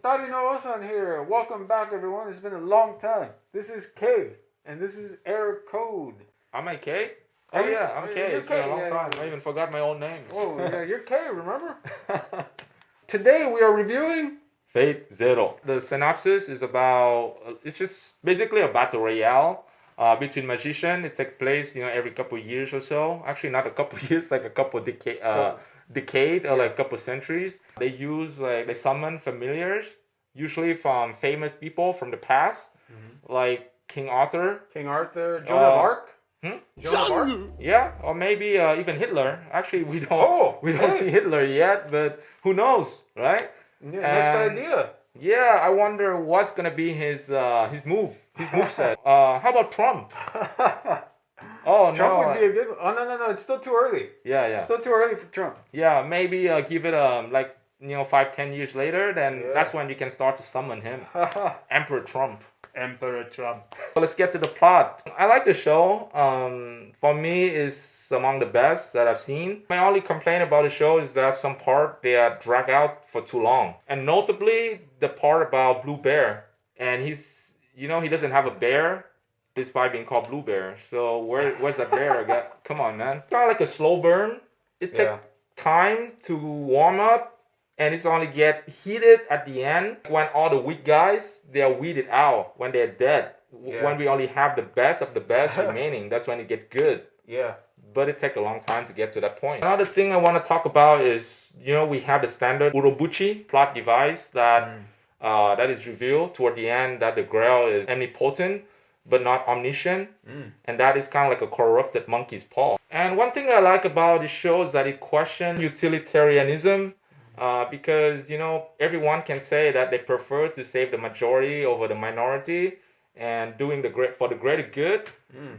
Tarino Ossan here. Welcome back, everyone. It's been a long time. This is K, and this is Air Code. Am I K? Oh yeah, I'm K. You're It's been a K, long yeah, time. yeah. I even forgot my own name. Oh, yeah, you're K, remember? Today we are reviewing Fate Zero. The synopsis is about, it's just basically a battle royale between magician. It takes place, every couple years or so. Actually, not a couple years, like a couple decade or like a couple centuries. They summon familiars, usually from famous people from the past, like King Arthur. King Arthur, Joan of Arc. Joan of Arc? Yeah, or maybe even Hitler. Actually, we don't see Hitler yet, but who knows, right? Yeah, next idea. Yeah, I wonder what's gonna be his moveset. How about Trump? Oh Trump no. would be a good one. Oh, no, it's still too early. Yeah. It's still too early for Trump. Yeah, maybe give it 5-10 years later, then that's when you can start to summon him. Emperor Trump. So let's get to the plot. I like the show. For me, it's among the best that I've seen. My only complaint about the show is that some part they are dragged out for too long, and notably the part about Blue Bear. And he doesn't have a bear, despite being called Blue Bear. So where's that bear? Come on, man. It's kind of like a slow burn. It takes time to warm up. And it's only get heated at the end when all the weak guys, they are weeded out when they're dead. Yeah. When we only have the best of the best remaining, that's when it get good. Yeah. But it takes a long time to get to that point. Another thing I want to talk about is, we have the standard Urobuchi plot device that is revealed toward the end that the Grail is omnipotent but not omniscient. And that is kind of like a corrupted monkey's paw. And one thing I like about the show is that it questions utilitarianism. Because everyone can say that they prefer to save the majority over the minority and doing for the greater good.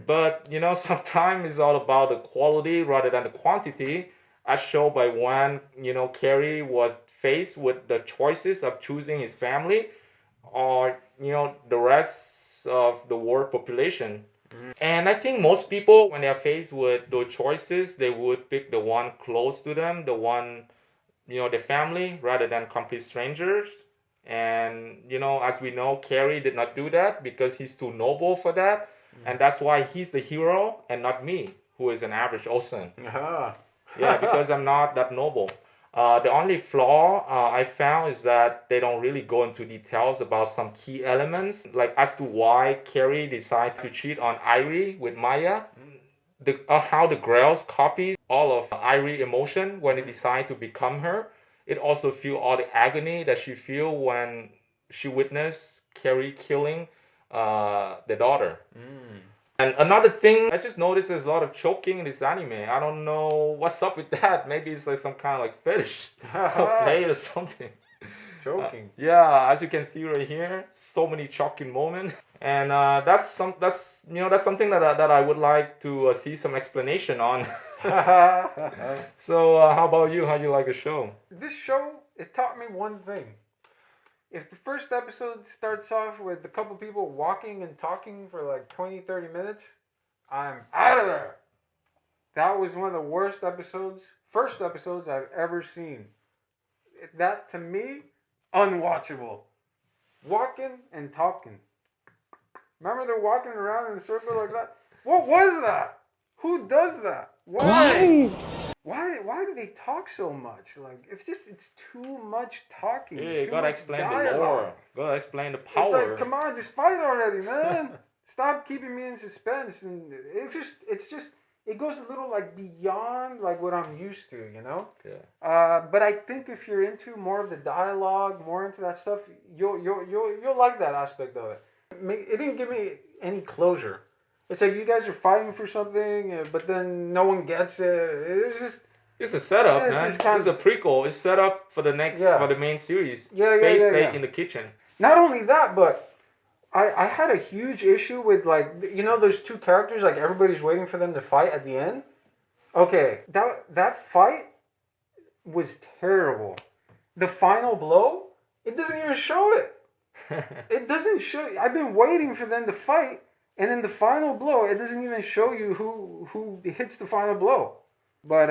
But sometimes it's all about the quality rather than the quantity, as shown by when Kerry was faced with the choices of choosing his family or the rest of the world population. And I think most people, when they are faced with those choices, they would pick the one close to them, the one the family, rather than complete strangers. And as we know, Kerry did not do that because he's too noble for that. And that's why he's the hero and not me, who is an average Ossan. Yeah, because I'm not that noble. The only flaw I found is that they don't really go into details about some key elements, like as to why Kerry decided to cheat on Irie with Maya. How the Grails copies all of Irie emotion when they decide to become her. It also feel all the agony that she feel when she witnessed Kerry killing the daughter. And another thing, I just noticed there's a lot of choking in this anime. I don't know what's up with that. Maybe it's like some kind of like fetish play or something. Choking. Yeah, as you can see right here, so many choking moments. And that's something that I would like to see some explanation on. So how about you? How do you like the show? This show, it taught me one thing. If the first episode starts off with a couple people walking and talking for like 20-30 minutes, I'm out of there. That was one of the worst first episodes I've ever seen. That, to me, unwatchable. Walking and talking. Remember they're walking around in a circle like that? What was that? Who does that? Why? Why do they talk so much? Like, it's too much talking. Yeah, you gotta explain dialogue. the lore. Gotta explain the power. It's like, come on, just fight already, man. Stop keeping me in suspense. And it goes a little like beyond like what I'm used to, Yeah. But I think if you're into more of the dialogue, more into that stuff, you'll like that aspect of it. It didn't give me any closure. It's like you guys are fighting for something, but then no one gets it. It's a setup, man. It's a prequel. It's set up for the for the main series. Steak in the kitchen. Not only that, but I had a huge issue with like those two characters. Like everybody's waiting for them to fight at the end. Okay, that fight was terrible. The final blow, it doesn't even show it. It doesn't show. I've been waiting for them to fight, and then the final blow, it doesn't even show you who hits the final blow. But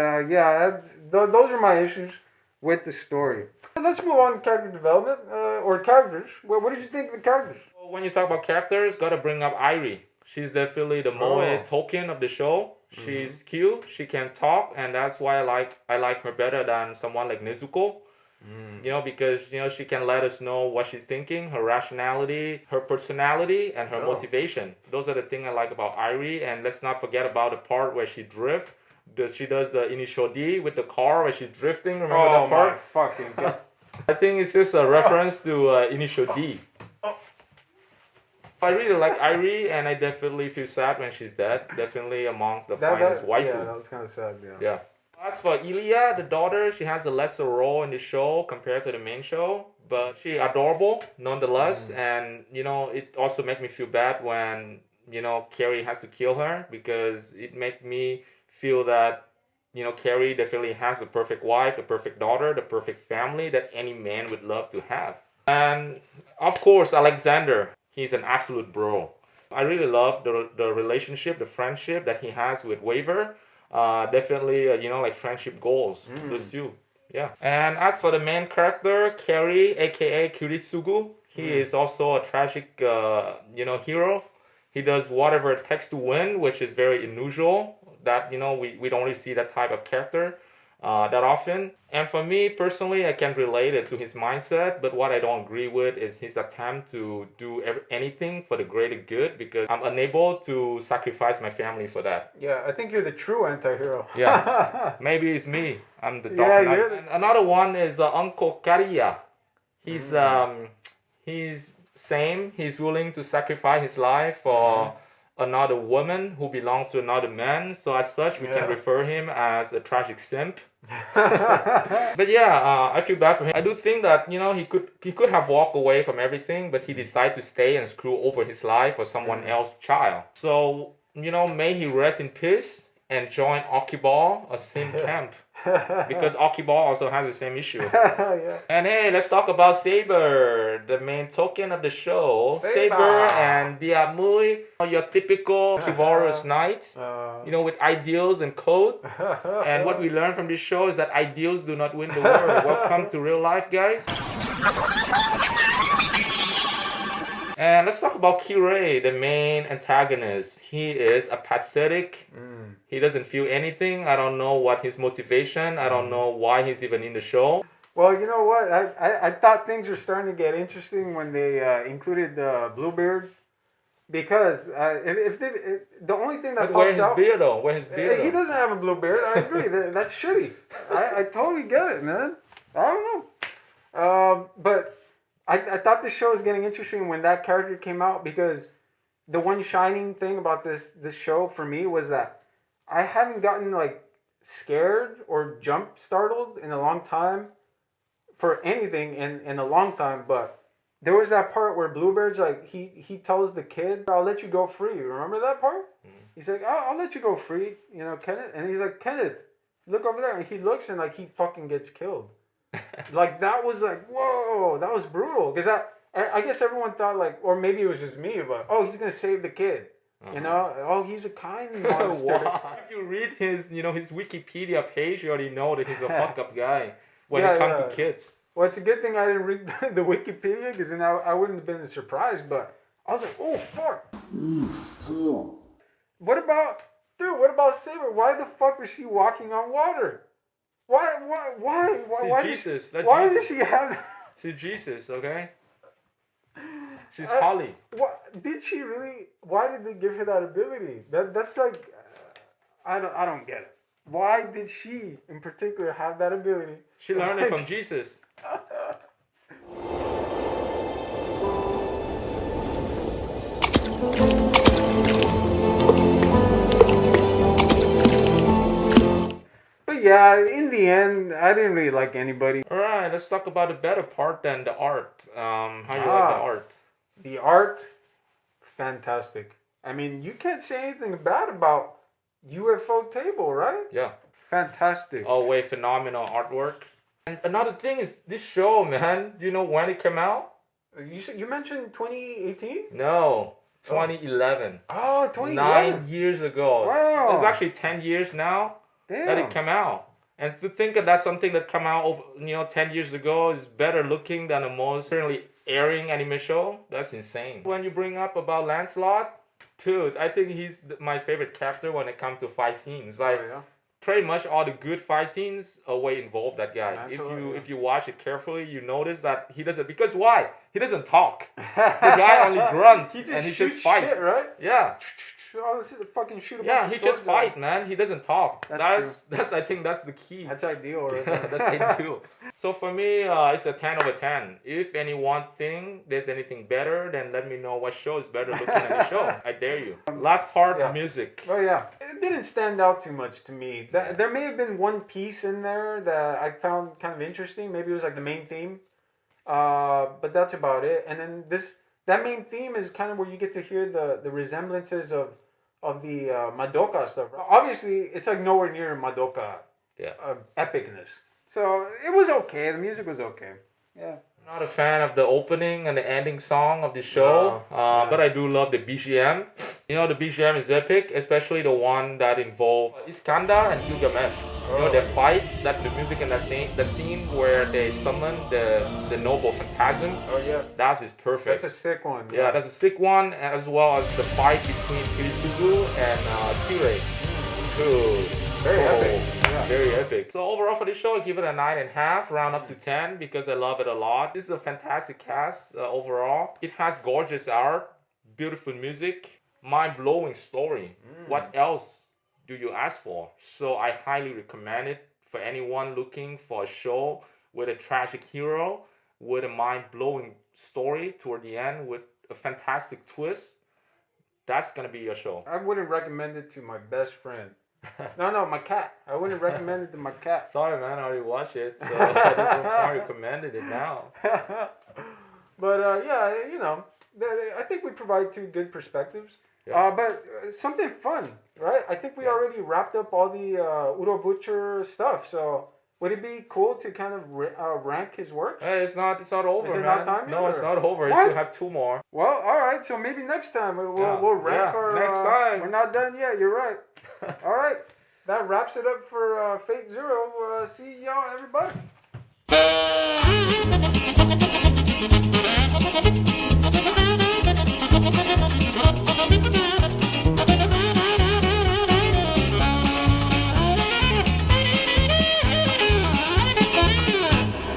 those are my issues. with the story. Let's move on to character development or characters. What did you think of the characters? Well, when you talk about characters, gotta bring up Irie. She's definitely the moe token of the show. She's cute. She can talk, and that's why I like her better than someone like Nezuko. You know, because she can let us know what she's thinking, her rationality, her personality, and her motivation. Those are the things I like about Irie. And let's not forget about the part where she drifts. She does the initial D with the car where she's drifting. Remember that part? My fucking God. I think it's just a reference to initial D. I really like Irie, and I definitely feel sad when she's dead. Definitely amongst the finest waifu. Yeah, that was kind of sad. Yeah. As for Ilya, the daughter, she has a lesser role in the show compared to the main show, but she adorable nonetheless. And it also makes me feel bad when Carrie has to kill her, because it makes me feel that Carrie definitely has the perfect wife, the perfect daughter, the perfect family that any man would love to have. And of course, Alexander, he's an absolute bro. I really love the relationship, the friendship that he has with Waver. Definitely, like friendship goals. Those two. Yeah. And as for the main character, Carrie, aka Kuritsugu, he is also a tragic, hero. He does whatever it takes to win, which is very unusual. That we don't really see that type of character that often. And for me personally, I can relate it to his mindset, but what I don't agree with is his attempt to do anything for the greater good, because I'm unable to sacrifice my family for that. Yeah, I think you're the true anti-hero. Yeah, maybe it's me. I'm the Dark Knight. And another one is Uncle Kariya. He's same. He's willing to sacrifice his life for another woman who belongs to another man. So as such, we can refer him as a tragic simp. But yeah, I feel bad for him. I do think that he could have walked away from everything, but he decided to stay and screw over his life for someone else's child. So may he rest in peace and join Okiball, a simp camp. Because Okiball also has the same issue. And hey, let's talk about Saber, the main token of the show. Saber and Diamui, your typical chivalrous knight, with ideals and code. And what we learn from this show is that ideals do not win the war. Welcome to real life, guys. And let's talk about Kirei, the main antagonist. He is apathetic. He doesn't feel anything. I don't know what his motivation. I don't know why he's even in the show. Well, you know what? I thought things were starting to get interesting when they included Bluebeard. Because if the only thing that pops out... Where's his beard? He doesn't have a blue beard. I agree. That's shitty. I totally get it, man. I don't know. But... I thought this show was getting interesting when that character came out, because the one shining thing about this show for me was that I haven't gotten scared or jump startled in a long time for anything in a long time. But there was that part where Bluebeard's he tells the kid, "I'll let you go free." Remember that part? He's like, I'll let you go free, Kenneth. And he's like, "Kenneth, look over there." And he looks and he fucking gets killed. That was whoa, that was brutal. Because I guess everyone thought or maybe it was just me, but he's gonna save the kid. He's a kind monster. If you read his Wikipedia page, you already know that he's a fuck up guy when it comes to kids. Well, it's a good thing I didn't read the Wikipedia, because then I wouldn't have been surprised. But I was like, oh fuck. What about Saber? Why the fuck was she walking on water? Why Jesus. Why does she have... She's Jesus, okay? She's Holly. What did she really... Why did they give her that ability? That's I don't get it. Why did she, in particular, have that ability? She learned it from Jesus. But yeah, in the end, I didn't really like anybody. Alright, let's talk about the better part than the art. How you like the art? The art, fantastic. I mean, you can't say anything bad about UFO Table, right? Yeah. Fantastic. Oh, wait, phenomenal artwork. And another thing is this show, man. Do you know when it came out? You mentioned 2018? No, 2011. Oh, 2011. 9 years ago. Wow. It's actually 10 years now that it came out. And to think that that's something that come out over, 10 years ago is better looking than the most currently airing anime show, that's insane. When you bring up about Lancelot, dude, I think he's my favorite character when it comes to fight scenes. Like, pretty much all the good fight scenes always involve that guy. If you watch it carefully, you notice that he doesn't. Because why? He doesn't talk. The guy only grunts he and he just fight. Shit, right? Yeah. Fucking shoot. Yeah, he just fight, man. He doesn't talk. That's I think that's the key. That's ideal. Right? That's ideal. So for me, it's a 10 over 10. If any one thing, there's anything better, then let me know what show is better looking than the show. I dare you. Last part, music. Oh yeah, it didn't stand out too much to me. There may have been one piece in there that I found kind of interesting. Maybe it was like the main theme, but that's about it. And then that main theme is kind of where you get to hear the resemblances of the Madoka stuff. Obviously, it's like nowhere near Madoka epicness. So it was okay. The music was okay. Yeah. I'm not a fan of the opening and the ending song of the show, but I do love the BGM. The BGM is epic, especially the one that involved Iskandar and Gilgamesh. The fight, that the music in that scene where they summon the noble phantasm. Oh yeah, that is perfect. That's a sick one. Yeah, that's a sick one, as well as the fight between Kirisugu and Kirei. Dude, very epic. Yeah. Very epic. So overall for this show, I give it a 9.5, round up to 10 because I love it a lot. This is a fantastic cast overall. It has gorgeous art, beautiful music, mind-blowing story. What else do you ask for? So I highly recommend it for anyone looking for a show with a tragic hero, with a mind-blowing story toward the end, with a fantastic twist. That's gonna be your show. I wouldn't recommend it to my best friend. No, my cat. I wouldn't recommend it to my cat. Sorry, man. I already watched it, so I recommended it now. But I think we provide two good perspectives. Yeah. But something fun, right? I think we already wrapped up all the Urobuchi stuff. So would it be cool to kind of rank his work? Hey, it's not over, Is it man. not time No, yet, it's or? not over. What? You still have 2 more. Well, all right. So maybe next time we'll rank our. Next time. We're not done yet. You're right. All right. That wraps it up for Fate Zero. See y'all, everybody.